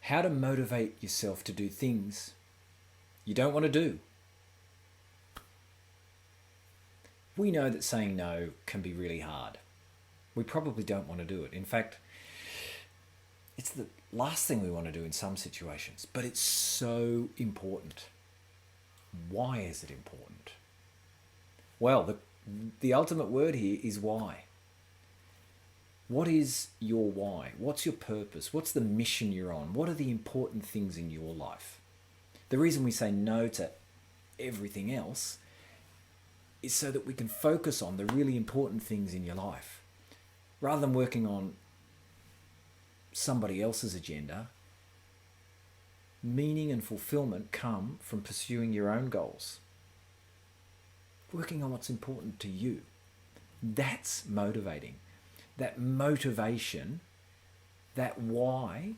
How to motivate yourself to do things you don't want to do. We know that saying no can be really hard. We probably don't want to do it. In fact, it's the last thing we want to do in some situations, but it's so important. Why is it important? Well, the ultimate word here is why. What is your why? What's your purpose? What's the mission you're on? What are the important things in your life? The reason we say no to everything else is so that we can focus on the really important things in your life. Rather than working on somebody else's agenda, meaning and fulfillment come from pursuing your own goals. Working on what's important to you. That's motivating. That motivation, that why,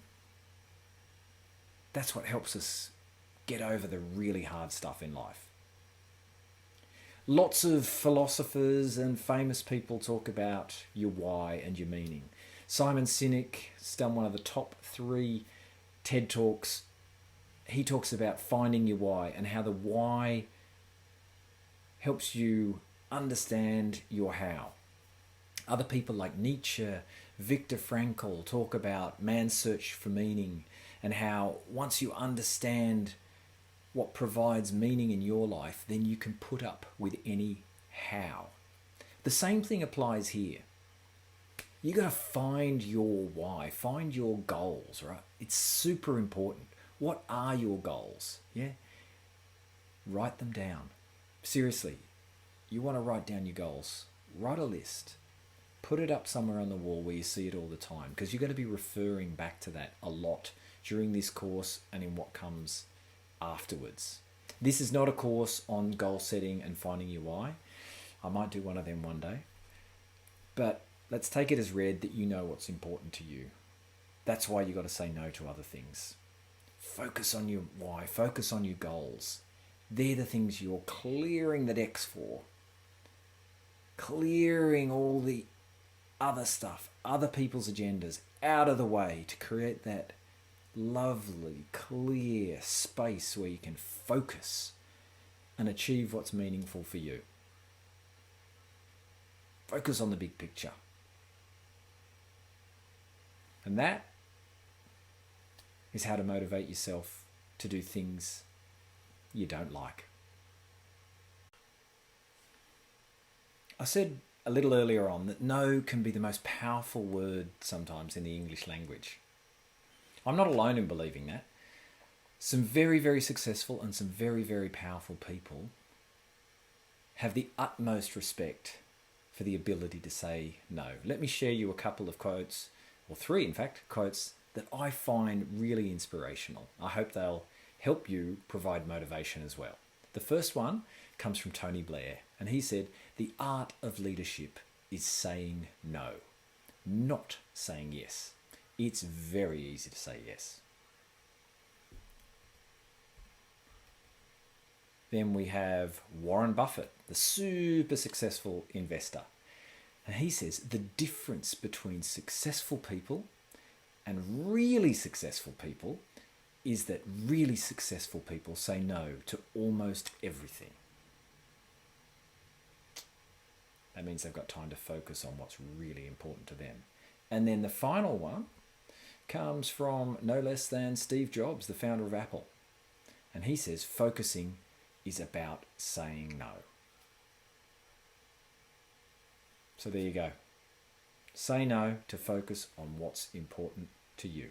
that's what helps us get over the really hard stuff in life. Lots of philosophers and famous people talk about your why and your meaning. Simon Sinek has done one of the top 3 TED Talks. He talks about finding your why and how the why helps you understand your how. Other people like Nietzsche, Viktor Frankl talk about man's search for meaning and how once you understand what provides meaning in your life, then you can put up with any how. The same thing applies here. You got to find your why, find your goals, right? It's super important. What are your goals? Yeah? Write them down. Seriously, you want to write down your goals. Write a list. Put it up somewhere on the wall where you see it all the time, because you're going to be referring back to that a lot during this course and in what comes afterwards. This is not a course on goal setting and finding your why. I might do one of them one day. But let's take it as read that you know what's important to you. That's why you got to say no to other things. Focus on your why. Focus on your goals. They're the things you're clearing the decks for. Clearing all the other stuff, other people's agendas out of the way to create that lovely, clear space where you can focus and achieve what's meaningful for you. Focus on the big picture. And that is how to motivate yourself to do things you don't like. I said a little earlier on that no can be the most powerful word sometimes in the English language. I'm not alone in believing that. Some very, very successful and some very, very powerful people have the utmost respect for the ability to say no. Let me share you a couple of quotes, or 3 in fact, quotes that I find really inspirational. I hope they'll help you provide motivation as well. The first one comes from Tony Blair, and he said, "The art of leadership is saying no, not saying yes. It's very easy to say yes." Then we have Warren Buffett, the super successful investor. And he says the difference between successful people and really successful people is that really successful people say no to almost everything. That means they've got time to focus on what's really important to them. And then the final one comes from no less than Steve Jobs, the founder of Apple. And he says focusing is about saying no. So there you go. Say no to focus on what's important to you.